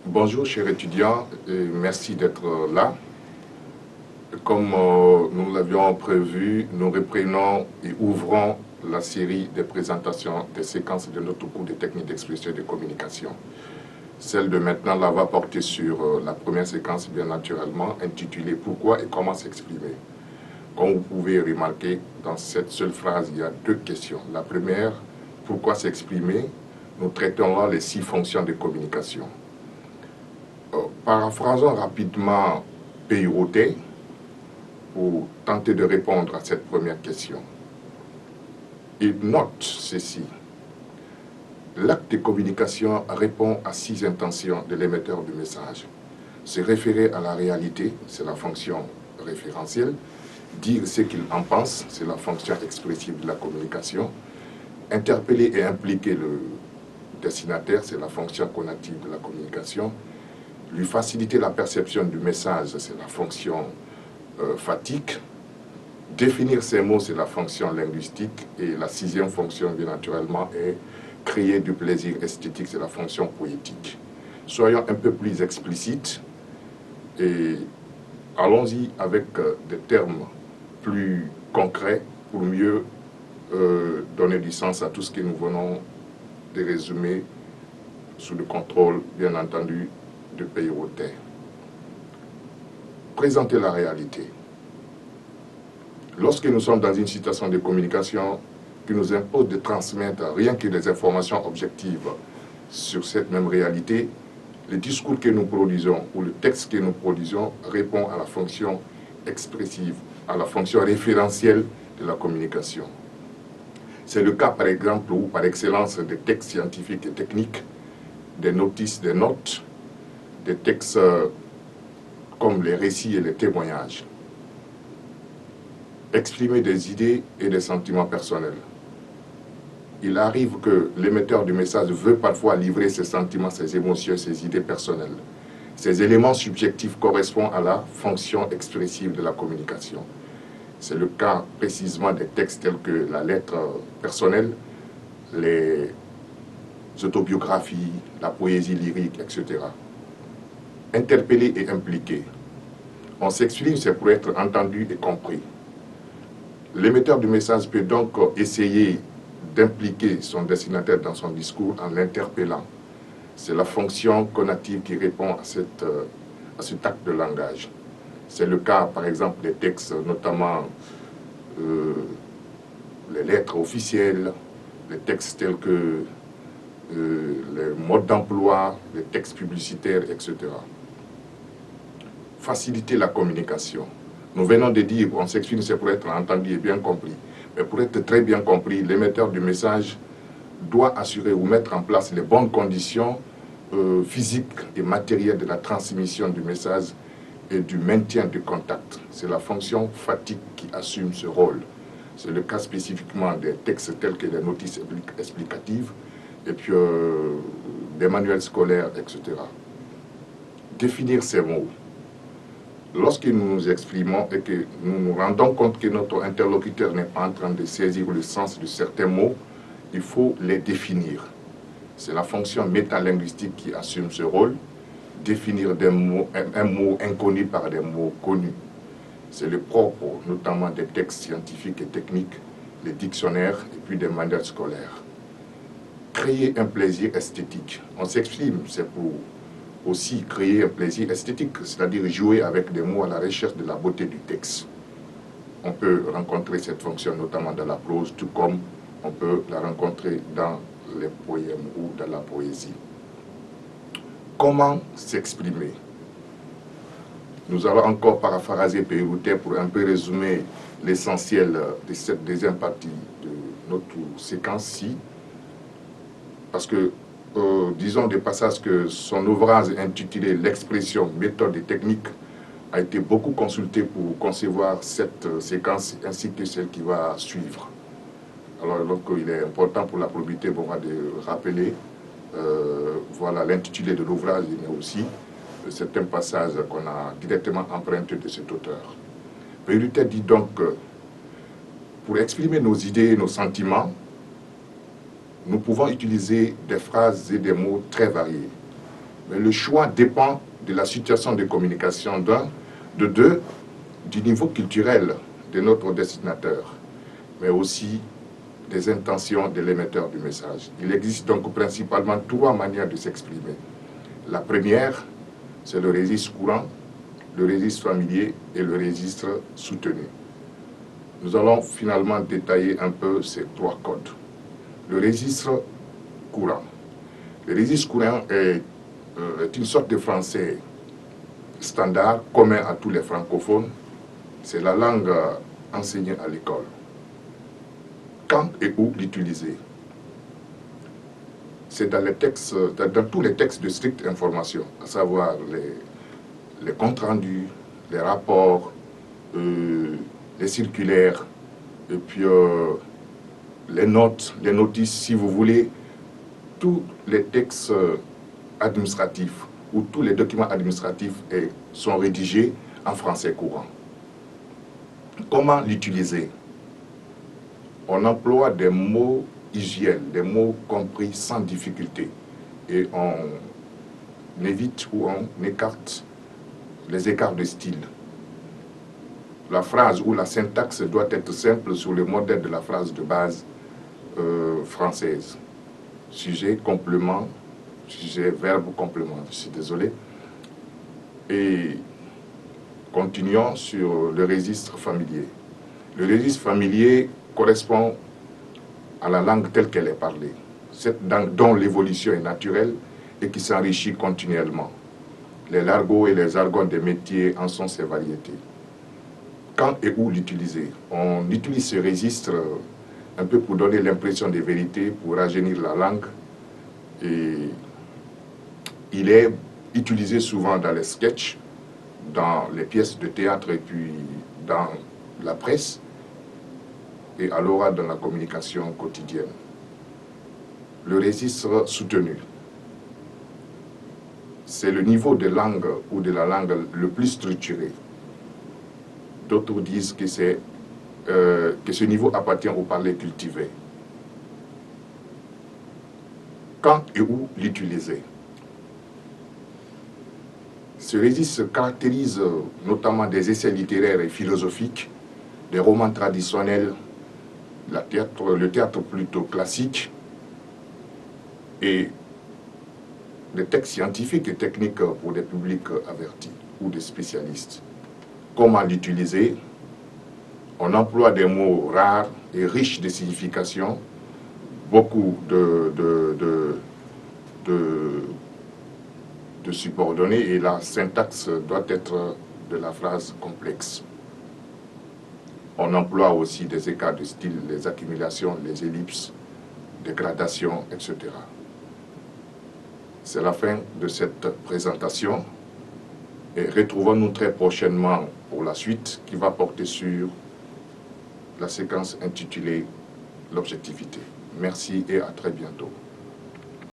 Bonjour chers étudiants, et merci d'être là. Comme nous l'avions prévu, nous reprenons et ouvrons la série des présentations des séquences de notre cours de techniques d'expression et de communication. Celle de maintenant là va porter sur la première séquence, bien naturellement, intitulée « Pourquoi et comment s'exprimer ». Comme vous pouvez remarquer, dans cette seule phrase, il y a deux questions. La première, pourquoi s'exprimer? Nous traitons là les 6 fonctions de communication. Paraphrasons rapidement Peyrotet pour tenter de répondre à cette première question. Il note ceci. L'acte de communication répond à 6 intentions de l'émetteur du message. Se référer à la réalité, c'est la fonction référentielle. Dire ce qu'il en pense, c'est la fonction expressive de la communication. Interpeller et impliquer le destinataire, c'est la fonction conative de la communication. Lui faciliter la perception du message, c'est la fonction fatigue. Définir ses mots, c'est la fonction linguistique. Et la 6e fonction, bien naturellement, est créer du plaisir esthétique, c'est la fonction poétique. Soyons un peu plus explicites et allons-y avec des termes plus concrets pour mieux donner du sens à tout ce que nous venons de résumer sous le contrôle, bien entendu, de Peyrotet. Présenter la réalité. Lorsque nous sommes dans une situation de communication qui nous impose de transmettre rien que des informations objectives sur cette même réalité, le discours que nous produisons ou le texte que nous produisons répond à la fonction expressive, à la fonction référentielle de la communication. C'est le cas, par exemple, ou par excellence des textes scientifiques et techniques, des notices, des notes, des textes comme les récits et les témoignages. Exprimer des idées et des sentiments personnels. Il arrive que l'émetteur du message veut parfois livrer ses sentiments, ses émotions, ses idées personnelles. Ces éléments subjectifs correspondent à la fonction expressive de la communication. C'est le cas précisément des textes tels que la lettre personnelle, les autobiographies, la poésie lyrique, etc. Interpeller et impliquer. On s'exprime, c'est pour être entendu et compris. L'émetteur du message peut donc essayer d'impliquer son destinataire dans son discours en l'interpellant. C'est la fonction conative qui répond à cet acte de langage. C'est le cas, par exemple, des textes, notamment les lettres officielles, les textes tels que les modes d'emploi, les textes publicitaires, etc. Faciliter la communication. Nous venons de dire, on s'exprime, c'est pour être entendu et bien compris. Mais pour être très bien compris, l'émetteur du message doit assurer ou mettre en place les bonnes conditions physiques et matérielles de la transmission du message et du maintien du contact. C'est la fonction fatigue qui assume ce rôle. C'est le cas spécifiquement des textes tels que les notices explicatives et puis des manuels scolaires, etc. Définir ces mots. Lorsque nous nous exprimons et que nous nous rendons compte que notre interlocuteur n'est pas en train de saisir le sens de certains mots, il faut les définir. C'est la fonction métalinguistique qui assume ce rôle, définir un mot inconnu par des mots connus. C'est le propre, notamment des textes scientifiques et techniques, les dictionnaires et puis des manuels scolaires. Créer un plaisir esthétique. On s'exprime, c'est pour aussi créer un plaisir esthétique, c'est-à-dire jouer avec des mots à la recherche de la beauté du texte. On peut rencontrer cette fonction notamment dans la prose, tout comme on peut la rencontrer dans les poèmes ou dans la poésie. Comment s'exprimer? Nous allons encore paraphraser Peyrotet pour un peu résumer l'essentiel de cette deuxième partie de notre séquence-ci, parce que disons des passages que son ouvrage intitulé « L'expression, méthode et technique » a été beaucoup consulté pour concevoir cette séquence ainsi que celle qui va suivre. Alors donc il est important pour la probité de rappeler voilà l'intitulé de l'ouvrage, mais aussi certains passages qu'on a directement empruntés de cet auteur. Peyrotet dit donc que pour exprimer nos idées et nos sentiments, nous pouvons utiliser des phrases et des mots très variés. Mais le choix dépend de la situation de communication d'un, de deux, du niveau culturel de notre destinateur, mais aussi des intentions de l'émetteur du message. Il existe donc principalement trois manières de s'exprimer. La première, c'est le registre courant, le registre familier et le registre soutenu. Nous allons finalement détailler un peu ces trois codes. Le registre courant. Le registre courant est une sorte de français standard, commun à tous les francophones. C'est la langue enseignée à l'école. Quand et où l'utiliser? C'est dans tous les textes de stricte information, à savoir les comptes rendus, les rapports, les circulaires, et puis les notes, les notices, si vous voulez, tous les textes administratifs ou tous les documents administratifs sont rédigés en français courant. Comment l'utiliser? On emploie des mots usuels, des mots compris sans difficulté, et on évite ou on écarte les écarts de style. La phrase ou la syntaxe doit être simple sur le modèle de la phrase de base française. Sujet, complément, sujet, verbe, complément. Je suis désolé. Et continuons sur le registre familier. Le registre familier correspond à la langue telle qu'elle est parlée, cette langue dont l'évolution est naturelle et qui s'enrichit continuellement. Les largots et les jargons des métiers en sont ces variétés. Quand et où l'utiliser? On utilise ce registre un peu pour donner l'impression de vérité, pour rajeunir la langue. Et il est utilisé souvent dans les sketchs, dans les pièces de théâtre et puis dans la presse et à l'oral dans la communication quotidienne. Le registre soutenu, c'est le niveau de langue ou de la langue le plus structuré. D'autres disent que ce niveau appartient au parler cultivé. Quand et où l'utiliser? Ce registre se caractérise notamment des essais littéraires et philosophiques, des romans traditionnels, le théâtre plutôt classique et des textes scientifiques et techniques pour des publics avertis ou des spécialistes. Comment l'utiliser? On emploie des mots rares et riches de signification, beaucoup de subordonnés, et la syntaxe doit être de la phrase complexe. On emploie aussi des écarts de style, les accumulations, les ellipses, des gradations, etc. C'est la fin de cette présentation et retrouvons-nous très prochainement pour la suite qui va porter sur la séquence intitulée l'objectivité. Merci et à très bientôt.